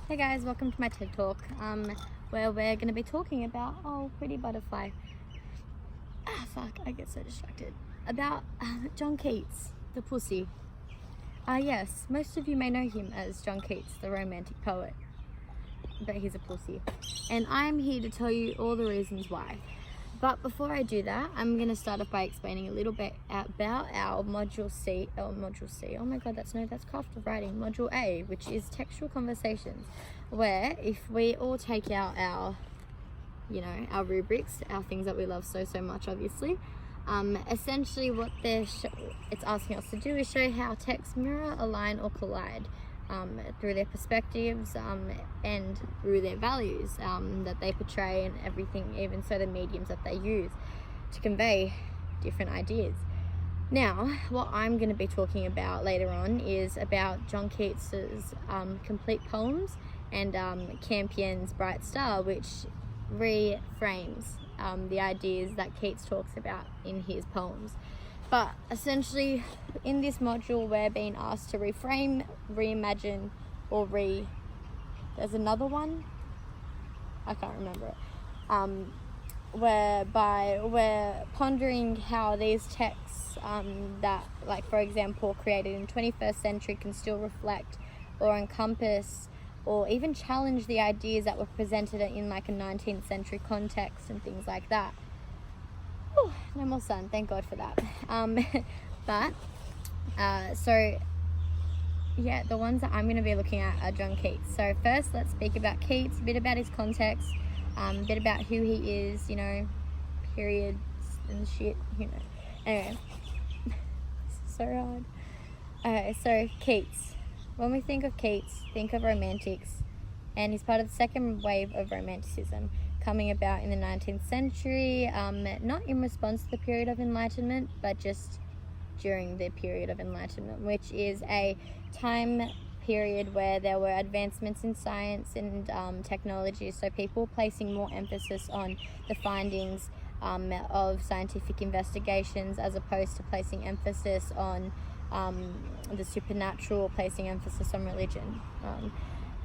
Hey guys, welcome to my TED Talk, where we're going to be talking about, pretty butterfly. I get so distracted. About John Keats, the pussy. Yes, most of you may know him as John Keats, the romantic poet, but he's a pussy. And I'm here to tell you all the reasons why. But before I do that, I'm going to start off by explaining a little bit about our Module C, oh my god, that's craft of writing, Module A, which is textual conversations, where if we all take out our rubrics, our things that we love so much, obviously, essentially what it's asking us to do is show how texts mirror, align, or collide through their perspectives and through their values that they portray, and everything, even so the mediums that they use to convey different ideas. Now, what I'm going to be talking about later on is about John Keats's complete poems and Campion's Bright Star, which reframes the ideas that Keats talks about in his poems. But essentially, in this module, we're being asked to reframe, reimagine, or there's another one, I can't remember it, whereby we're pondering how these texts that, like, for example, created in 21st century can still reflect or encompass or even challenge the ideas that were presented in like a 19th century context and things like that. Whew, no more sun, thank God for that. The ones that I'm going to be looking at are John Keats. So first, let's speak about Keats, a bit about his context, a bit about who he is, periods and shit, Anyway, so hard. Okay, so Keats. When we think of Keats, think of romantics, and he's part of the second wave of romanticism, coming about in the 19th century, not in response to the period of Enlightenment, but just during the period of Enlightenment, which is a time period where there were advancements in science and technology, so people placing more emphasis on the findings of scientific investigations as opposed to placing emphasis on the supernatural, placing emphasis on religion.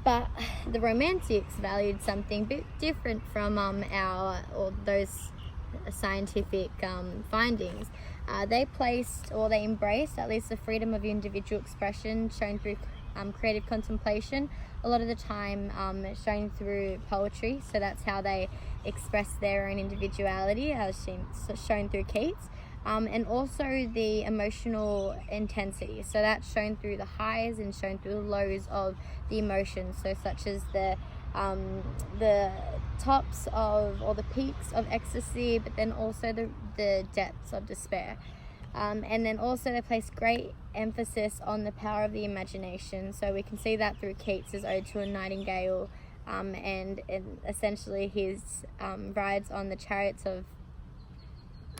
But the Romantics valued something a bit different from those scientific findings. They embraced at least the freedom of individual expression shown through creative contemplation, a lot of the time shown through poetry, so that's how they express their own individuality, as shown through Keats. And also the emotional intensity, so that's shown through the highs and shown through the lows of the emotions, so such as the tops of, or the peaks of ecstasy, but then also the depths of despair. And then also they place great emphasis on the power of the imagination, so we can see that through Keats's Ode to a Nightingale, and essentially his rides on the chariots of,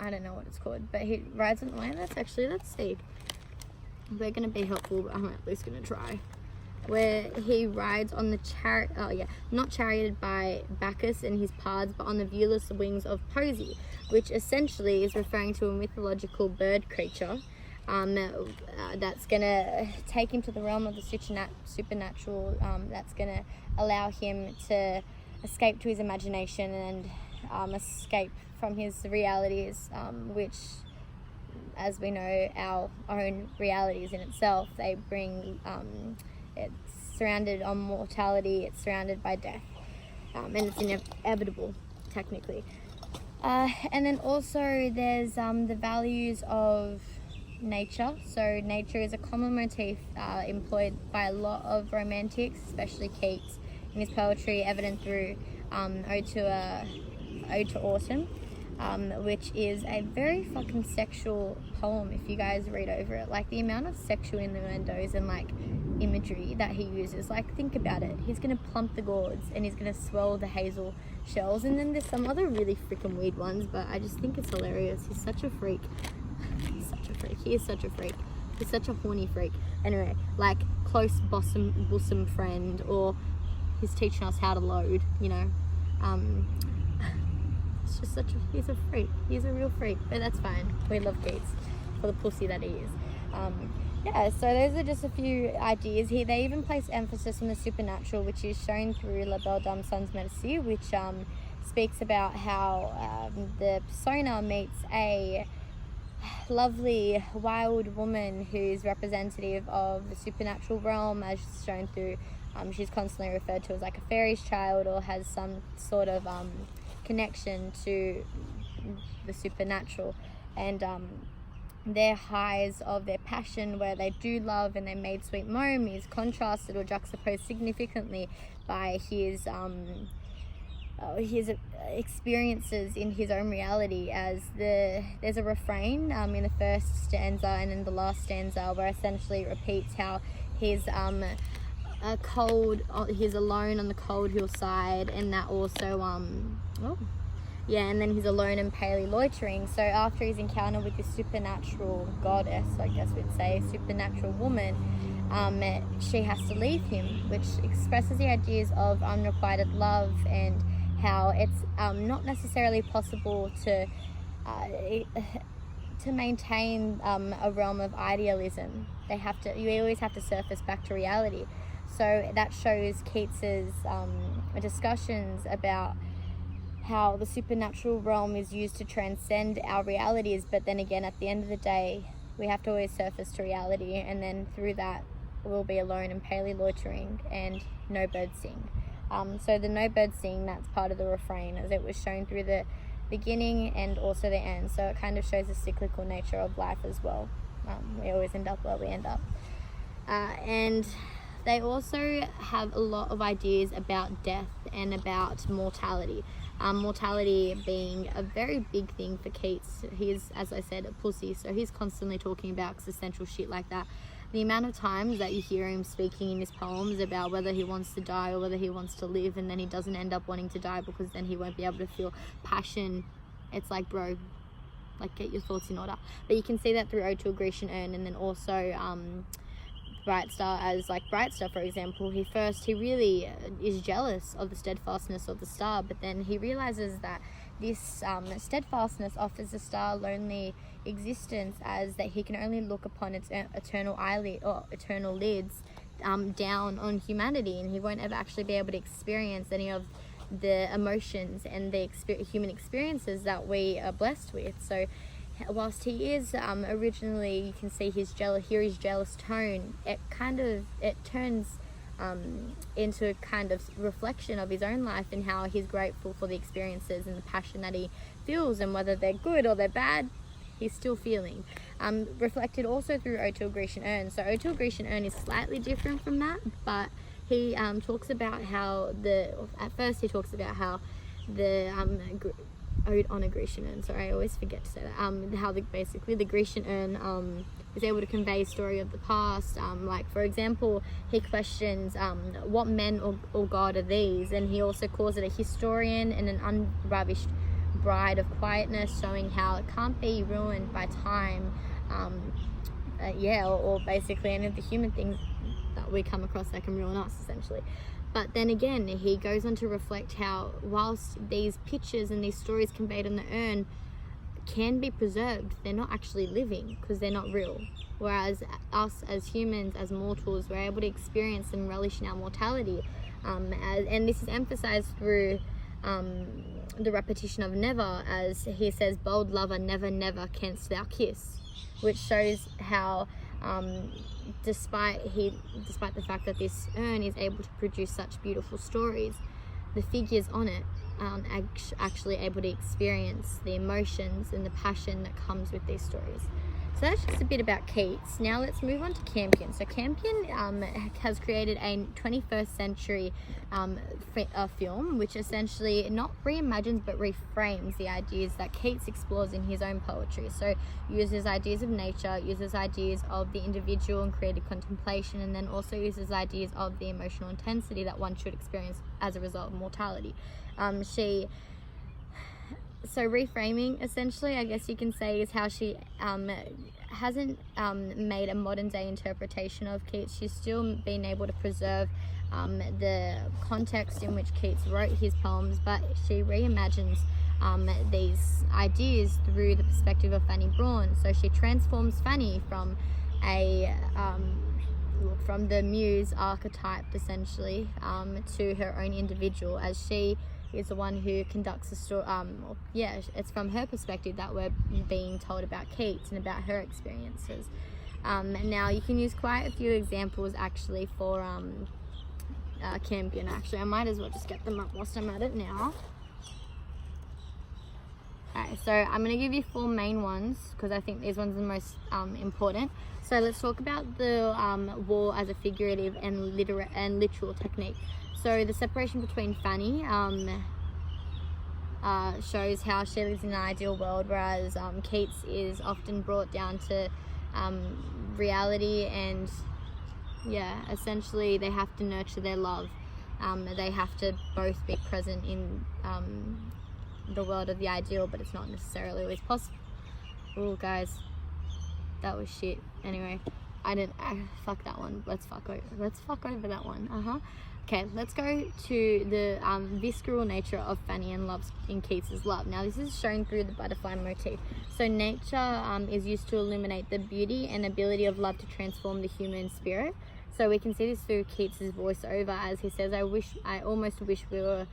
I don't know what it's called, but he rides on, let's see. We're going to be helpful, but I'm at least going to try. Where he rides on the not charioted by Bacchus and his pards, but on the viewless wings of Posy, which essentially is referring to a mythological bird creature that's going to take him to the realm of the supernatural, that's going to allow him to escape to his imagination and escape from his realities, which, as we know, our own realities in itself, they bring, it's surrounded on mortality, it's surrounded by death, and it's inevitable, technically. And then also there's the values of nature. So nature is a common motif employed by a lot of romantics, especially Keats in his poetry, evident through Ode to Autumn, which is a very fucking sexual poem if you guys read over it. Like, the amount of sexual innuendos and like imagery that he uses, like, think about it. He's gonna plump the gourds and he's gonna swell the hazel shells, and then there's some other really freaking weird ones, but I just think it's hilarious. He's such a freak. He is such a freak. He's such a horny freak. Anyway, like, close bosom friend, or he's teaching us how to load, it's just he's a freak. He's a real freak, but that's fine. We love Keats for the pussy that he is. Yeah, so those are just a few ideas here. They even place emphasis on the supernatural, which is shown through La Belle Dame sans Merci, which speaks about how the persona meets a lovely wild woman who's representative of the supernatural realm, as shown through she's constantly referred to as like a fairy's child, or has some sort of connection to the supernatural. And their highs of their passion, where they do love and they made sweet moan, is contrasted or juxtaposed significantly by his experiences in his own reality. As there's a refrain in the first stanza and in the last stanza where essentially it repeats how he's he's alone on the cold hillside, and that also and then he's alone and palely loitering. So after his encounter with this supernatural goddess, I guess we'd say supernatural woman, she has to leave him, which expresses the ideas of unrequited love, and how it's not necessarily possible to maintain a realm of idealism. You always have to surface back to reality. So that shows Keats's discussions about how the supernatural realm is used to transcend our realities, but then again, at the end of the day, we have to always surface to reality, and then through that, we'll be alone and palely loitering, and no birds sing. So the no birds sing, that's part of the refrain, as it was shown through the beginning and also the end. So it kind of shows the cyclical nature of life as well. We always end up where we end up. And they also have a lot of ideas about death and about mortality. Mortality being a very big thing for Keats. He's, as I said, a pussy, so he's constantly talking about existential shit like that. The amount of times that you hear him speaking in his poems about whether he wants to die or whether he wants to live, and then he doesn't end up wanting to die because then he won't be able to feel passion. It's like, bro, like, get your thoughts in order. But you can see that through Ode to a Grecian Urn, and then also Bright Star, as like Bright Star, for example, he really is jealous of the steadfastness of the star, but then he realizes that this steadfastness offers the star lonely existence, as that he can only look upon its eternal eyelid or eternal lids down on humanity, and he won't ever actually be able to experience any of the emotions and the human experiences that we are blessed with. So whilst he is originally, you can see his jealous tone, it turns into a kind of reflection of his own life, and how he's grateful for the experiences and the passion that he feels, and whether they're good or they're bad, he's still feeling. Reflected also through Ode to a Grecian Urn. So Ode to a Grecian Urn is slightly different from that, but he talks about how the Ode on a Grecian Urn, sorry, I always forget to say that, how basically the Grecian Urn is able to convey a story of the past. Like, for example, he questions what men or God are these, and he also calls it a historian and an unravished bride of quietness, showing how it can't be ruined by time, or basically any of the human things that we come across that can ruin us, essentially. But then again, he goes on to reflect how whilst these pictures and these stories conveyed in the urn can be preserved, they're not actually living because they're not real. Whereas us as humans, as mortals, we're able to experience and relish in our mortality. And this is emphasized through the repetition of never, as he says, bold lover, never, never canst thou kiss, which shows how despite the fact that this urn is able to produce such beautiful stories, the figures on it aren't actually able to experience the emotions and the passion that comes with these stories. So that's just a bit about Keats. Now let's move on to Campion. So Campion has created a 21st century film, which essentially not reimagines but reframes the ideas that Keats explores in his own poetry. So uses ideas of nature, uses ideas of the individual and creative contemplation, and then also uses ideas of the emotional intensity that one should experience as a result of mortality. So reframing, essentially, I guess you can say, is how she hasn't made a modern day interpretation of Keats. She's still been able to preserve the context in which Keats wrote his poems, but she reimagines these ideas through the perspective of Fanny Braun. So she transforms Fanny from from the muse archetype essentially to her own individual, as she is the one who conducts the story. It's from her perspective that we're being told about Keats and about her experiences. Now you can use quite a few examples actually for Campion. Actually, I might as well just get them up whilst I'm at it now. Okay, so I'm going to give you 4 main ones because I think these ones are the most important. So let's talk about the war as a figurative and literal technique. So the separation between Fanny shows how she lives in an ideal world, whereas Keats is often brought down to reality, and essentially they have to nurture their love. They have to both be present in the world of the ideal, but it's not necessarily always possible. Oh guys, that was shit. Anyway, fuck that one. Let's fuck over that one. Okay, let's go to the visceral nature of Fanny and love in Keats's love. Now this is shown through the butterfly motif. So nature is used to illuminate the beauty and ability of love to transform the human spirit. So we can see this through Keats's voiceover, as he says, I almost wish we were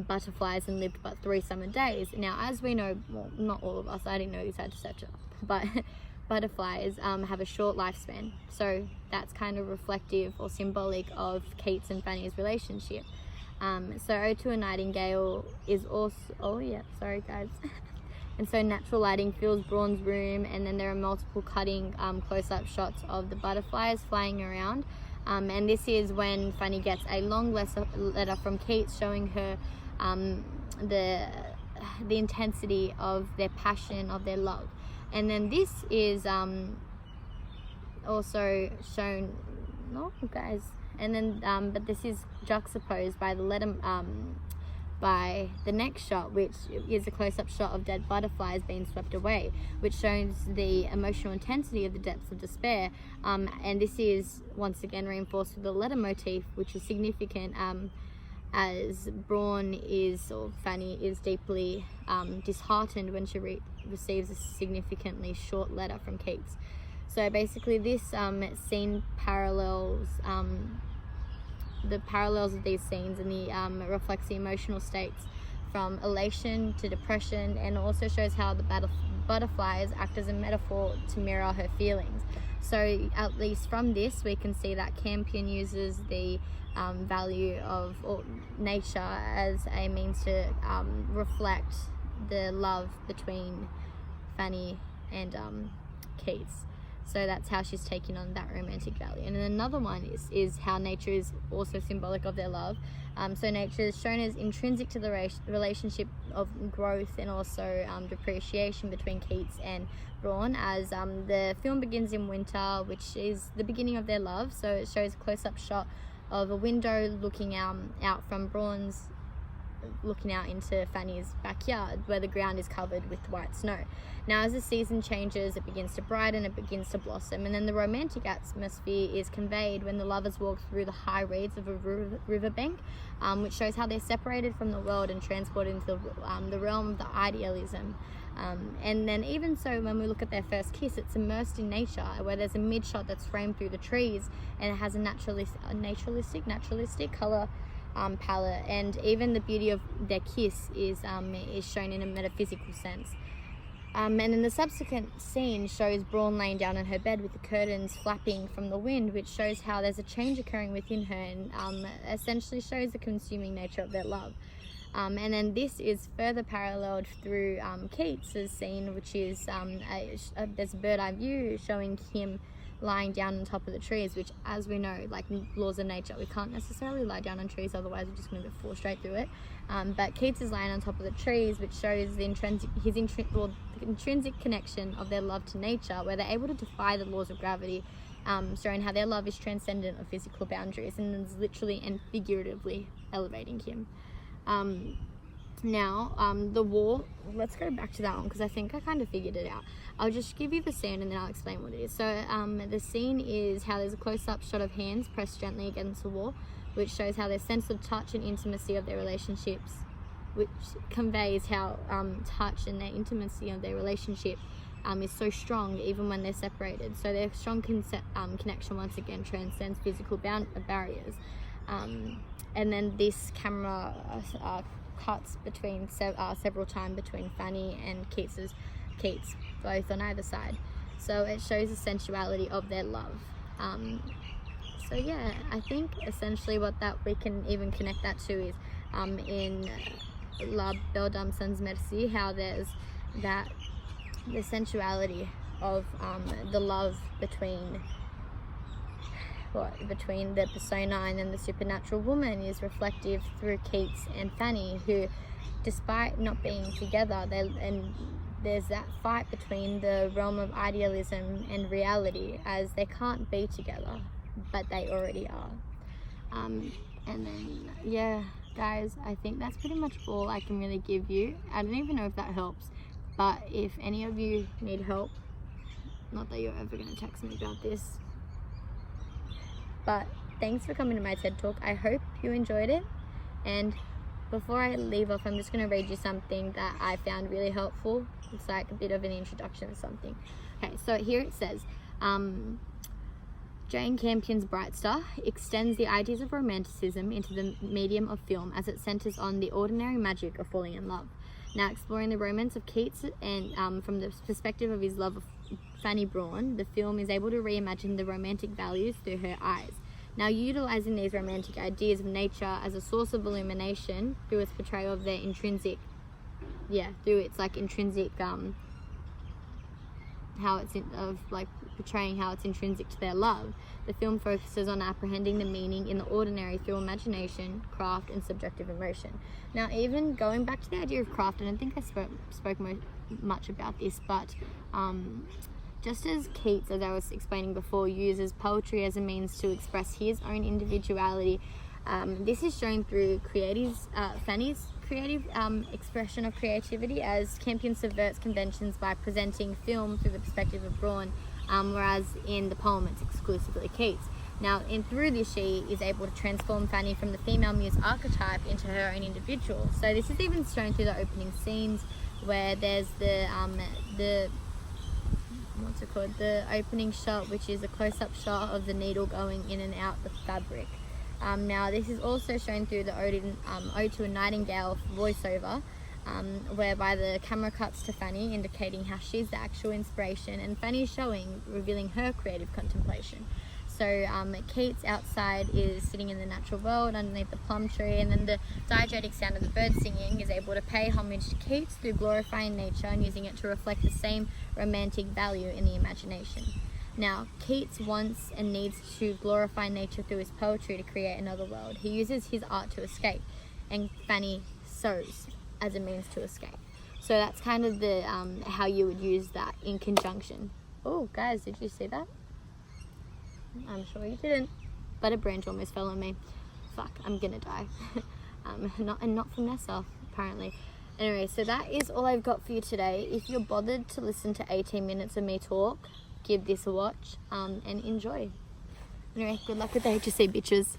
butterflies and lived but 3 summer days. Now, as we know, well, not all of us, I didn't know this had to set up, but butterflies have a short lifespan. So that's kind of reflective or symbolic of Keats and Fanny's relationship. So Ode to a Nightingale is also, sorry guys. And so natural lighting fills Braun's room, and then there are multiple cutting close-up shots of the butterflies flying around. And this is when Fanny gets a long letter from Keats showing her the intensity of their passion, of their love. And then this is also shown, and then but this is juxtaposed by the letter by the next shot, which is a close-up shot of dead butterflies being swept away, which shows the emotional intensity of the depths of despair. And this is once again reinforced with the letter motif, which is significant as Fanny is deeply disheartened when she receives a significantly short letter from Keats. So basically this scene parallels the parallels of these scenes, and the reflects the emotional states from elation to depression, and also shows how the butterflies act as a metaphor to mirror her feelings. So at least from this we can see that Campion uses the value of nature as a means to reflect the love between Fanny and Keats. So that's how she's taking on that romantic value. And then another one is how nature is also symbolic of their love. So nature is shown as intrinsic to the relationship of growth and also depreciation between Keats and Braun, as the film begins in winter, which is the beginning of their love. So it shows a close-up shot of a window looking out from Braun's, looking out into Fanny's backyard, where the ground is covered with white snow. Now as the season changes, it begins to brighten, it begins to blossom, and then the romantic atmosphere is conveyed when the lovers walk through the high reeds of a riverbank, which shows how they're separated from the world and transported into the realm of the idealism. And then even so, when we look at their first kiss, it's immersed in nature, where there's a mid shot that's framed through the trees, and it has a naturalistic color palette, and even the beauty of their kiss is shown in a metaphysical sense. And then the subsequent scene shows Braun laying down on her bed with the curtains flapping from the wind, which shows how there's a change occurring within her, and essentially shows the consuming nature of their love. And then this is further paralleled through Keats's scene, which is there's a bird eye view showing him lying down on top of the trees, which, as we know, like laws of nature, we can't necessarily lie down on trees, otherwise we're just going to fall straight through it. But Keats is lying on top of the trees, which shows the intrinsic connection of their love to nature, where they're able to defy the laws of gravity, showing how their love is transcendent of physical boundaries and is literally and figuratively elevating him. Now, the war, let's go back to that one because I think I kind of figured it out. I'll just give you the scene and then I'll explain what it is. So the scene is how there's a close-up shot of hands pressed gently against the wall, which shows how their sense of touch and intimacy of their relationships, which conveys how touch and their intimacy of their relationship is so strong even when they're separated. So their strong connection once again transcends physical barriers. And then this camera cuts between several times between Fanny and Keats, both on either side. So it shows the sensuality of their love. So yeah, I think essentially what that we can even connect that to is in La Belle Dame sans Merci, how there's that the sensuality of the love between the persona and then the supernatural woman is reflective through Keats and Fanny, who, despite not being together, there's that fight between the realm of idealism and reality, as they can't be together, but they already are. And then, yeah, guys, I think that's pretty much all I can really give you. I don't even know if that helps, but if any of you need help, not that you're ever going to text me about this, but thanks for coming to my TED Talk. I hope you enjoyed it. And before I leave off, I'm just going to read you something that I found really helpful. It's like a bit of an introduction or something. Okay, so here it says, Jane Campion's Bright Star extends the ideas of romanticism into the medium of film, as it centers on the ordinary magic of falling in love. Now, exploring the romance of Keats and from the perspective of his love of Fanny Brawne, the film is able to reimagine the romantic values through her eyes. Now, utilizing these romantic ideas of nature as a source of illumination through its portrayal of their intrinsic, portraying how it's intrinsic to their love, the film focuses on apprehending the meaning in the ordinary through imagination, craft, and subjective emotion. Now, even going back to the idea of craft, I don't think I spoke much about this, but just as Keats, as I was explaining before, uses poetry as a means to express his own individuality, this is shown through Fanny's creative expression of creativity, as Campion subverts conventions by presenting film through the perspective of Brawne, whereas in the poem it's exclusively Keats. Now, through this, she is able to transform Fanny from the female muse archetype into her own individual. So this is even shown through the opening scenes, where there's the opening shot, which is a close-up shot of the needle going in and out the fabric. Now, this is also shown through the Ode to a Nightingale voiceover, whereby the camera cuts to Fanny, indicating how she's the actual inspiration, and Fanny's revealing her creative contemplation. So Keats outside is sitting in the natural world underneath the plum tree, and then the diegetic sound of the birds singing is able to pay homage to Keats through glorifying nature and using it to reflect the same romantic value in the imagination. Now, Keats wants and needs to glorify nature through his poetry to create another world. He uses his art to escape, and Fanny sews as a means to escape. So that's kind of the how you would use that in conjunction. Oh, guys, did you see that? I'm sure you didn't, but a branch almost fell on me. Fuck, I'm gonna die. Not from Nessa, apparently. Anyway, so that is all I've got for you today. If you're bothered to listen to 18 minutes of me talk, give this a watch and enjoy. Anyway, good luck with the HSC, bitches.